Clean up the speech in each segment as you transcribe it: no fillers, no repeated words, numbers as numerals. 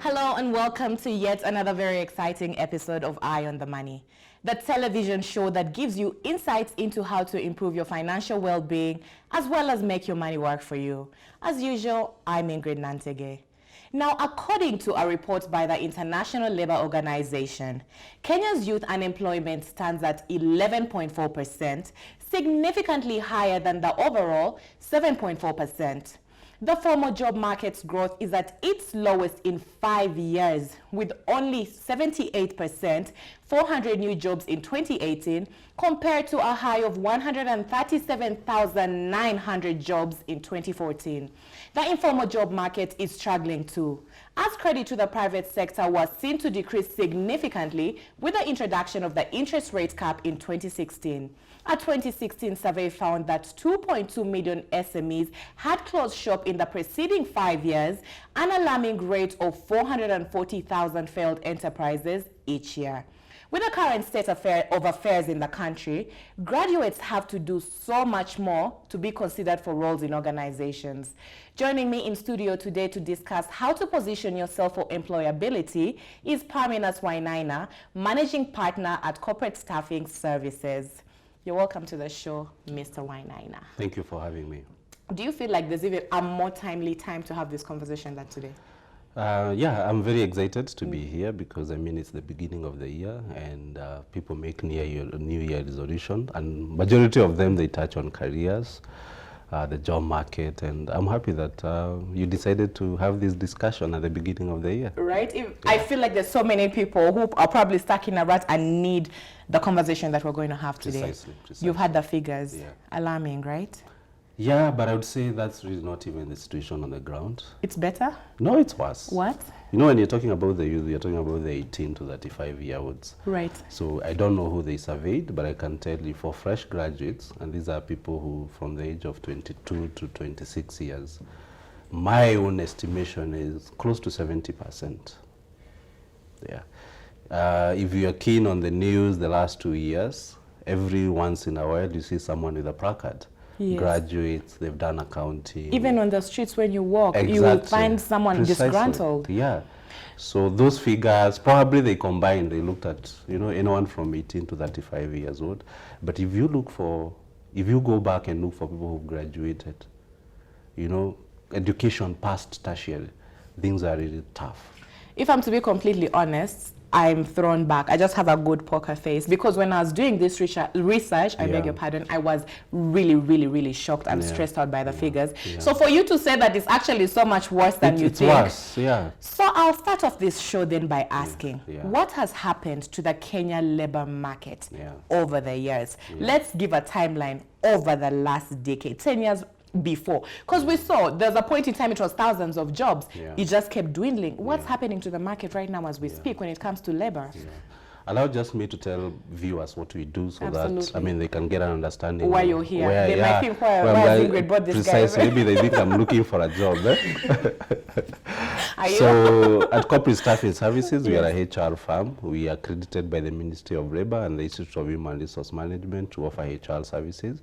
Hello and welcome to yet another very exciting episode of Eye on the Money, the television show that gives you insights into how to improve your financial well-being as well as make your money work for you. As usual, I'm Ingrid Nantege. Now, according to a report by the International Labour Organization, Kenya's youth unemployment stands at 11.4%, significantly higher than the overall 7.4%. The formal job market's growth is at its lowest in 5 years, with only 78%, 400 new jobs in 2018, compared to a high of 137,900 jobs in 2014. The informal job market is struggling too, as credit to the private sector was seen to decrease significantly with the introduction of the interest rate cap in 2016. A 2016 survey found that 2.2 million SMEs had closed shop in the preceding 5 years, an alarming rate of 440,000 failed enterprises each year. With the current state of affairs in the country, graduates have to do so much more to be considered for roles in organizations. Joining me in studio today to discuss how to position yourself for employability is Parminas Wainaina, Managing Partner at Corporate Staffing Services. You're welcome to the show, Mr. Wainaina. Thank you for having me. Do you feel like there's even a more timely time to have this conversation than today? Yeah, I'm very excited to be here because it's the beginning of the year and people make New Year resolution, and majority of them they touch on careers, the job market, and I'm happy that you decided to have this discussion at the beginning of the year. Right? I feel like there's so many people who are probably stuck in a rut and need the conversation that we're going to have today. Precisely. You've had the figures. Yeah. Alarming, right? Yeah, but I would say that's really not even the situation on the ground. It's better? No, it's worse. What? You know, when you're talking about the youth, you're talking about the 18 to 35-year-olds. Right. So I don't know who they surveyed, but I can tell you for fresh graduates, and these are people who from the age of 22 to 26 years, my own estimation is close to 70%. Yeah. If you're keen on the news the last 2 years, every once in a while you see someone with a placard. Yes. Graduates, they've done accounting. Even on the streets when you walk, exactly. You will find someone Precisely. Disgruntled. Yeah. So those figures, probably they combined, they looked at, anyone from 18 to 35 years old. But if you go back and look for people who graduated, education past tertiary, things are really tough. If I'm to be completely honest, I'm thrown back. I just have a good poker face because when I was doing this research, I beg your pardon, I was really, really, really shocked and stressed out by the figures. Yeah. So for you to say that it's actually so much worse than you think. It's worse, yeah. So I'll start off this show then by asking, what has happened to the Kenya labor market over the years? Yeah. Let's give a timeline over the last decade, 10 years before, because we saw there's a point in time it was thousands of jobs. It just kept dwindling. What's happening to the market right now as we speak when it comes to labor? Allow just me to tell viewers what we do so that they can get an understanding why you're here. They might think why Ingrid bought this precisely, guy. Maybe they think I'm looking for a job. So at Corporate Staffing Services, we are a HR firm. We are accredited by the Ministry of Labour and the Institute of Human Resource Management to offer HR services.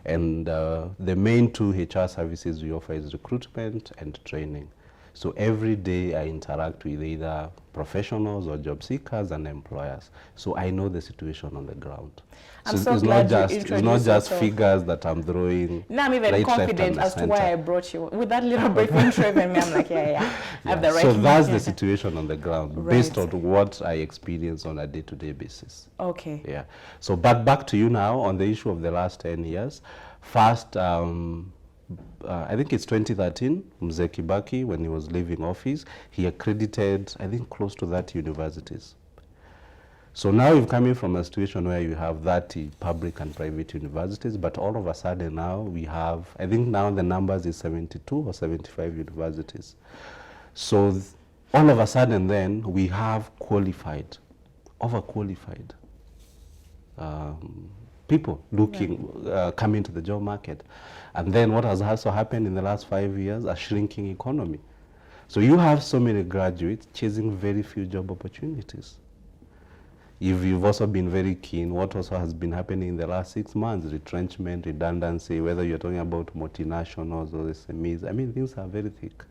And the main two HR services we offer is recruitment and training. So every day I interact with either professionals or job seekers and employers. So I know the situation on the ground. I'm so glad it's not just figures that I'm throwing. Now I'm even confident as to why I brought you. With that little brief intro, I like, I have the right. So that's the situation on the ground, based on what I experience on a day-to-day basis. Okay. Yeah. So back to you now on the issue of the last 10 years. First, I think it's 2013, Mzee Kibaki, when he was leaving office, he accredited, I think, close to 30 universities. So now you're coming from a situation where you have 30 public and private universities, but all of a sudden now we have, I think now the numbers is 72 or 75 universities. So all of a sudden then we have qualified, overqualified people coming to the job market. And then what has also happened in the last 5 years, a shrinking economy. So you have so many graduates chasing very few job opportunities. If you've also been very keen, what also has been happening in the last 6 months, retrenchment, redundancy, whether you're talking about multinationals or SMEs, things are very thick.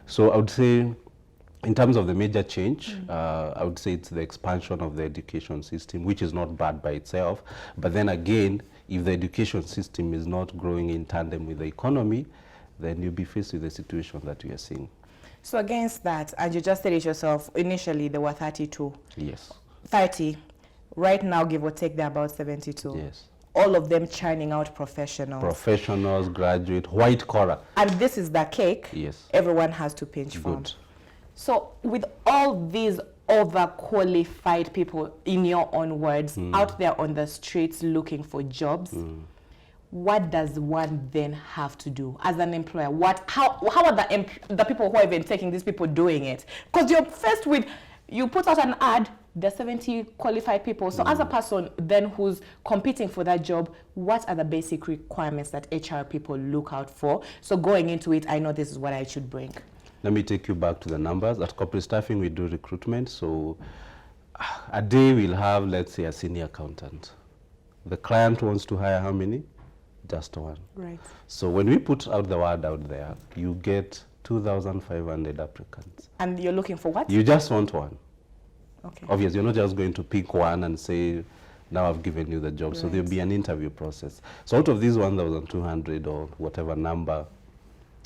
So I would say In terms of the major change, I would say it's the expansion of the education system, which is not bad by itself. But then again, if the education system is not growing in tandem with the economy, then you'll be faced with the situation that we are seeing. So against that, and you just said it yourself, initially there were 32. Yes. 30. Right now, give or take, they're about 72. Yes. All of them churning out professionals. Professionals, graduate, white collar. And this is the cake. Yes. Everyone has to pinch from. Good. So with all these overqualified people, in your own words, out there on the streets looking for jobs, what does one then have to do as an employer? How are the people who are even taking these people doing it? Because you're first with, you put out an ad, there's 70 qualified people. So as a person then who's competing for that job, what are the basic requirements that HR people look out for? So going into it, I know this is what I should bring. Let me take you back to the numbers. At corporate staffing, we do recruitment. So a day we'll have, let's say, a senior accountant. The client wants to hire how many? Just one. Right. So when we put out the word out there, you get 2,500 applicants. And you're looking for what? You just want one. Okay. Obviously, you're not just going to pick one and say, now I've given you the job. Right. So there'll be an interview process. So out of these 1,200 or whatever number,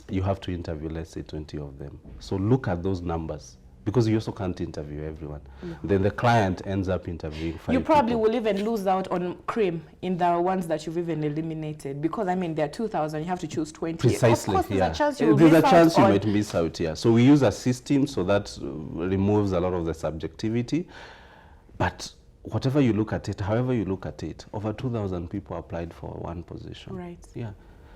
you have to interview, let's say, 20 of them. So look at those numbers, because you also can't interview everyone. Then the client ends up interviewing 5 You probably people. will even lose out on cream in the ones that you've even eliminated, because I mean there are 2,000, you have to choose 20. Precisely, of course, yeah. there's a chance you will There's a miss chance out you on. might miss out, yeah. So we use a system so that removes a lot of the subjectivity. But whatever you look at it, however you look at it, over 2,000 people applied for one position. Right. Yeah.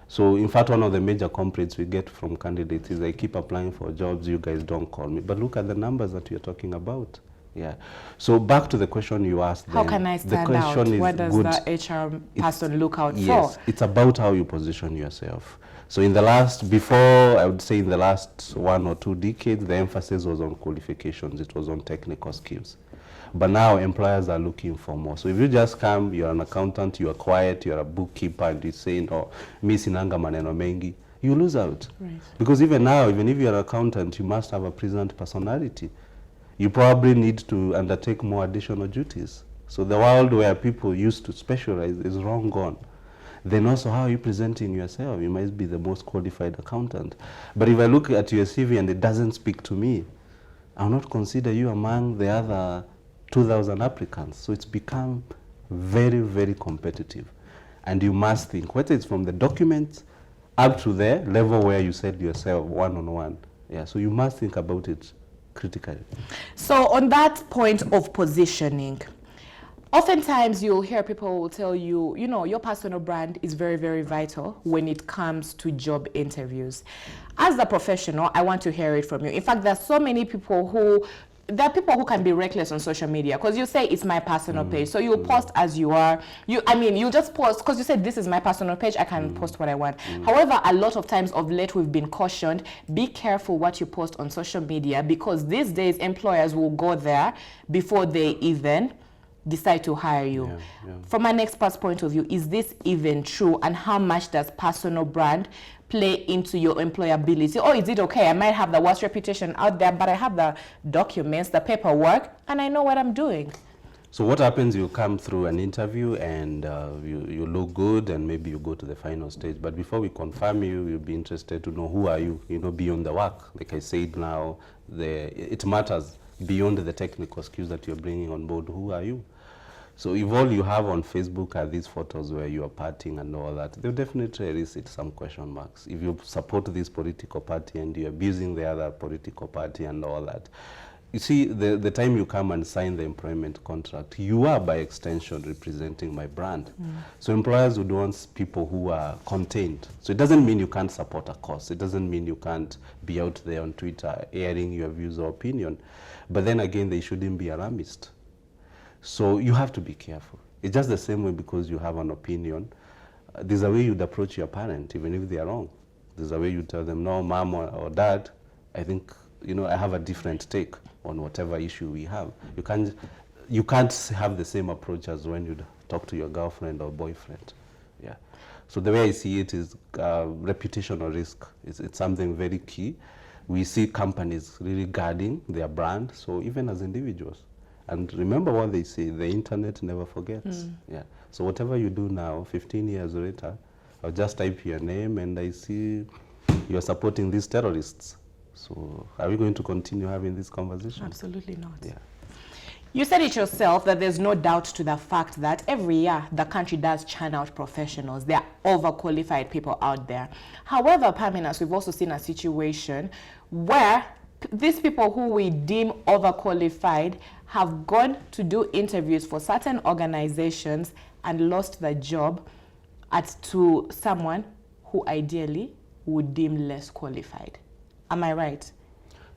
So in fact, one of the major complaints we get from candidates is, I keep applying for jobs, you guys don't call me. But look at the numbers that you're talking about. Yeah. So back to the question you asked. How then, can I the stand out? question is What does good. the HR person look out Yes, for? it's about how you position yourself. So in the last, before, I would say in the last 1 or 2 decades, the emphasis was on qualifications. It was on technical skills. But now employers are looking for more. So if you just come, you're an accountant, you are quiet, you're a bookkeeper, and you say, no, mi sinanga maneno mengi, you lose out. Right. Because even now, even if you're an accountant, you must have a pleasant personality. You probably need to undertake more additional duties. So the world where people used to specialize is long gone. Then also, how are you presenting yourself? You might be the most qualified accountant. But if I look at your CV and it doesn't speak to me, I'll not consider you among the other 2,000 applicants. So it's become very, very competitive. And you must think, whether it's from the documents up to the level where you said yourself one-on-one. Yeah, so you must think about it critically. So on that point of positioning, oftentimes you'll hear people will tell you, you know, your personal brand is very, very vital when it comes to job interviews. As a professional, I want to hear it from you. In fact, there are so many people who, there are people who can be reckless on social media, because you say it's my personal page. So you post as you are. You just post because you said this is my personal page, I can post what I want. However, a lot of times of late we've been cautioned, be careful what you post on social media, because these days employers will go there before they even decide to hire you. Yeah. From an expert's point of view, is this even true, and how much does personal brand play into your employability? Or is it okay, I might have the worst reputation out there, but I have the documents, the paperwork, and I know what I'm doing? So what happens, you come through an interview and you look good, and maybe you go to the final stage. But before we confirm you, we'll be interested to know, who are you, beyond the work. Like I said now, it matters beyond the technical skills that you're bringing on board. Who are you? So if all you have on Facebook are these photos where you are partying and all that, they'll definitely elicit some question marks. If you support this political party and you're abusing the other political party and all that, you see, the time you come and sign the employment contract, you are by extension representing my brand. So employers would want people who are contained. So it doesn't mean you can't support a cause. It doesn't mean you can't be out there on Twitter airing your views or opinion. But then again, they shouldn't be alarmist. So you have to be careful. It's just the same way, because you have an opinion. There's a way you'd approach your parent, even if they are wrong. There's a way you tell them, no, mom or dad, I think, I have a different take on whatever issue we have. You can't have the same approach as when you talk to your girlfriend or boyfriend. Yeah. So the way I see it is reputational risk. It's something very key. We see companies really guarding their brand, so even as individuals. And remember what they say, the internet never forgets. Yeah. So whatever you do now, 15 years later, I'll just type your name and I see you're supporting these terrorists. So are we going to continue having this conversation? Absolutely not. Yeah. You said it yourself that there's no doubt to the fact that every year the country does churn out professionals. There are overqualified people out there. However, Paminas, we've also seen a situation where these people who we deem overqualified have gone to do interviews for certain organizations and lost the job to someone who ideally would deem less qualified. Am I right?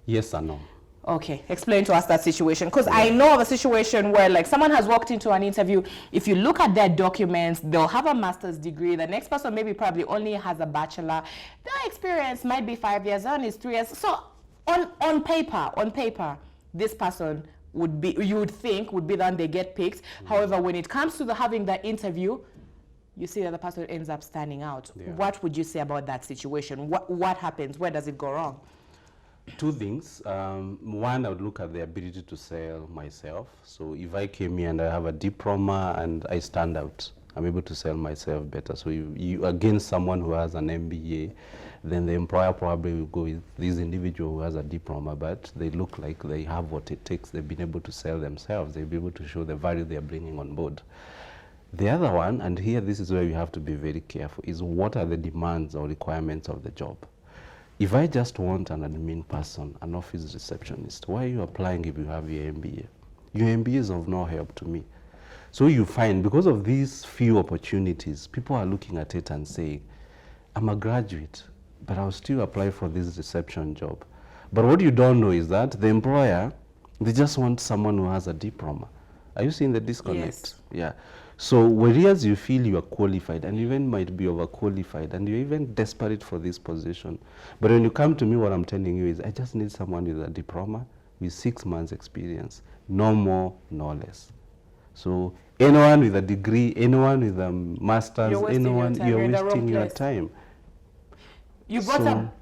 Yes or no? Okay, explain to us that situation, because I know of a situation where like someone has walked into an interview. If you look at their documents, they'll have a master's degree. The next person maybe probably only has a bachelor. Their experience might be 5 years, on is 3 years. So on paper, this person would be, you would think, would be the one they get picked. However, when it comes to having the interview, you see that the person ends up standing out. Yeah. What would you say about that situation? What happens? Where does it go wrong? Two things. One, I would look at the ability to sell myself. So if I came here and I have a diploma and I stand out, I'm able to sell myself better. So you against someone who has an MBA, then the employer probably will go with this individual who has a diploma, but they look like they have what it takes. They've been able to sell themselves. They'll be able to show the value they're bringing on board. The other one, and here this is where you have to be very careful, is what are the demands or requirements of the job? If I just want an admin person, an office receptionist, why are you applying if you have your MBA? Your MBA is of no help to me. So you find, because of these few opportunities, people are looking at it and saying, I'm a graduate, but I'll still apply for this reception job. But what you don't know is that the employer, they just want someone who has a diploma. Are you seeing the disconnect? Yes. Yeah. So whereas you feel you are qualified and even might be overqualified and you're even desperate for this position, but when you come to me, what I'm telling you is I just need someone with a diploma with 6 months experience, no more, no less. So anyone with a degree, anyone with a master's, you're wasting your time. You brought up,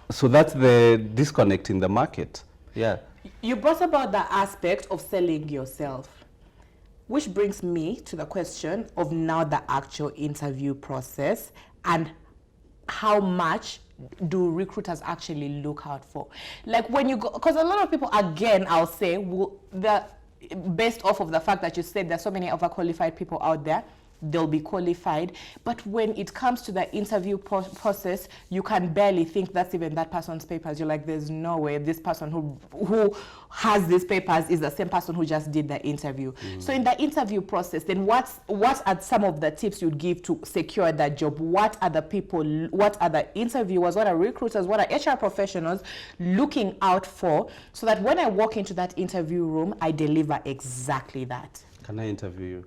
So that's the disconnect in the market. Yeah. You brought about the aspect of selling yourself, which brings me to the question of now the actual interview process and how much do recruiters actually look out for? Like when you go, because a lot of people, again, I'll say, based off of the fact that you said there's so many overqualified people out there, they'll be qualified. But when it comes to the interview process, you can barely think that's even that person's papers. You're like, there's no way this person who has these papers is the same person who just did the interview. So in the interview process, then what are some of the tips you'd give to secure that job? What are the people, what are the interviewers, what are recruiters, what are HR professionals looking out for so that when I walk into that interview room, I deliver exactly that? Can I interview you?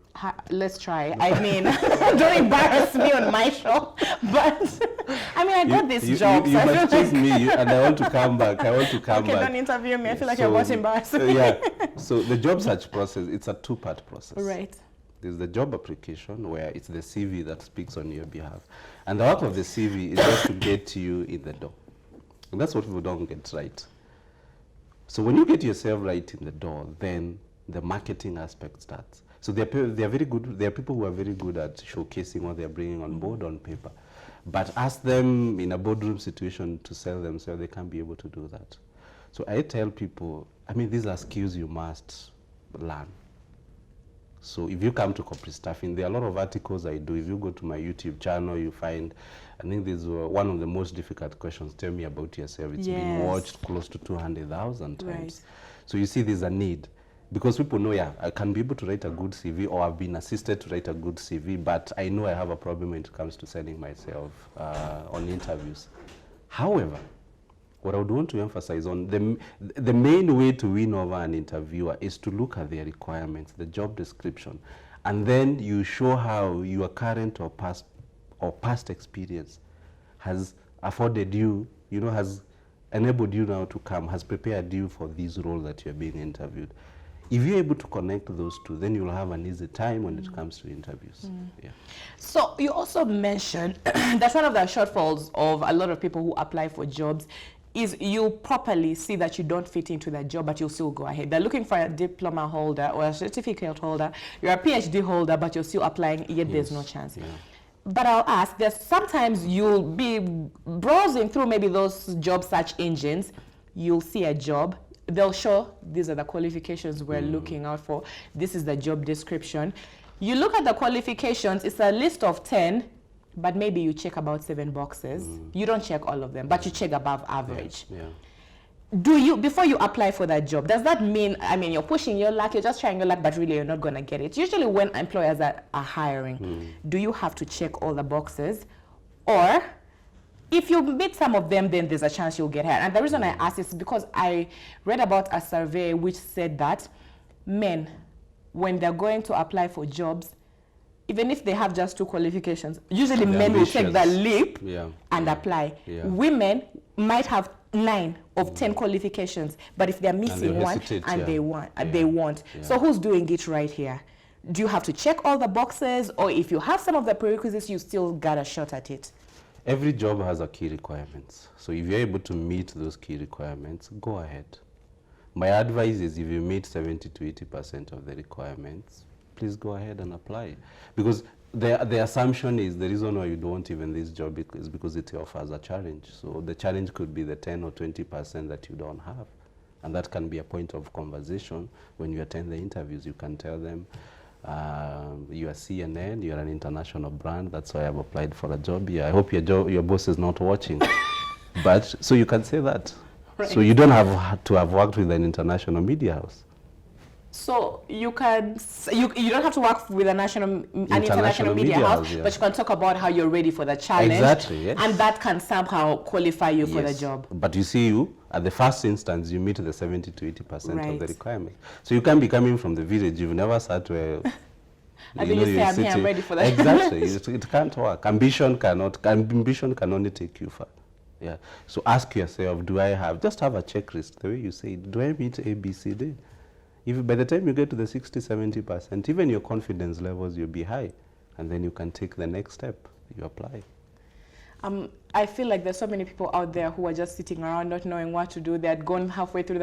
Let's try. I mean, don't embarrass me on my show. But, I mean, I got this job. You so must choose me, and I want to come back. Okay, back. Don't interview me. I feel like you're about to embarrass me. Yeah. So the job search process, it's a two-part process. Right. There's the job application, where it's the CV that speaks on your behalf. And the work of the CV is just to get you in the door. And that's what people don't get right. So when you get yourself right in the door, then the marketing aspect starts. So they are very good. There are people who are very good at showcasing what they are bringing on board on paper. But ask them in a boardroom situation to sell themselves, they can't be able to do that. So I tell people, I mean, these are skills you must learn. So if you come to corporate staffing, there are a lot of articles I do. If you go to my YouTube channel, you find, I think this is one of the most difficult questions. Tell me about yourself. It's been watched close to 200,000 times. Right. So you see there's a need. Because people know, yeah, I can be able to write a good CV, or I've been assisted to write a good CV, but I know I have a problem when it comes to selling myself on interviews. However, what I would want to emphasize on, the main way to win over an interviewer is to look at their requirements, the job description, and then you show how your current or past experience has afforded you, has enabled you now to come, has prepared you for this role that you're being interviewed. If you're able to connect those two, then you'll have an easy time when it comes to interviews. Yeah. So you also mentioned that one of the shortfalls of a lot of people who apply for jobs is you properly see that you don't fit into that job, but you'll still go ahead. They're looking for a diploma holder or a certificate holder. You're a PhD holder, but you're still applying, yet there's no chance. Yeah. But I'll ask, there's sometimes you'll be browsing through maybe those job search engines, you'll see a job, they'll show these are the qualifications we're looking out for, this is the job description. You look at the qualifications, it's a list of 10, but maybe you check about 7 boxes. You don't check all of them, but you check above average. Yeah. Do you, before you apply for that job, does that mean, I mean, you're pushing your luck, you're just trying your luck, but really you're not going to get it? Usually when employers are hiring, do you have to check all the boxes? Or if you meet some of them, then there's a chance you'll get hired. And the reason I ask is because I read about a survey which said that men, when they're going to apply for jobs, even if they have just 2 qualifications, usually men will take the leap and apply. Women might have 9 of 10 qualifications, but if they're missing one and they want. So who's doing it right here? Do you have to check all the boxes, or if you have some of the prerequisites, you still got a shot at it? Every job has a key requirements. So if you're able to meet those key requirements, go ahead. My advice is if you meet 70 to 80% of the requirements, please go ahead and apply. Because the assumption is the reason why you don't even this job is because it offers a challenge. So the challenge could be the 10 or 20% that you don't have. And that can be a point of conversation when you attend the interviews. You can tell them, you are CNN, you're an international brand, that's why I've applied for a job here. I hope your boss is not watching. But, so you can say that. Right. So you don't have to have worked with an international media house. So you can, you don't have to work with an international media house, but you can talk about how you're ready for the challenge. Exactly, yes. And that can somehow qualify you for the job. But you see, at the first instance, you meet the 70 to 80% of the requirement. So you can't be coming from the village, you've never sat where I think you say, I'm here, I'm ready for that. Exactly, it can't work. Ambition can only take you far. Yeah. So ask yourself, just have a checklist, the way you say it. Do I meet A, B, C, D? If by the time you get to the 60, 70%, even your confidence levels, you'll be high. And then you can take the next step. You apply. I feel like there's so many people out there who are just sitting around not knowing what to do. They had gone halfway through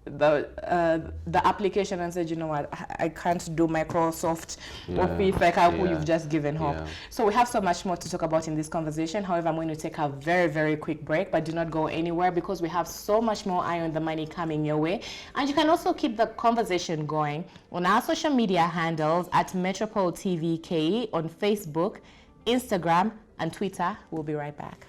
the application and said, you know what, I can't do Microsoft Office, like how you've just given hope. So we have so much more to talk about in this conversation. However, I'm going to take a very, very quick break, but do not go anywhere because we have so much more Eye on the Money coming your way. And you can also keep the conversation going on our social media handles at Metropole TV KE on Facebook, Instagram, and Twitter. We'll be right back.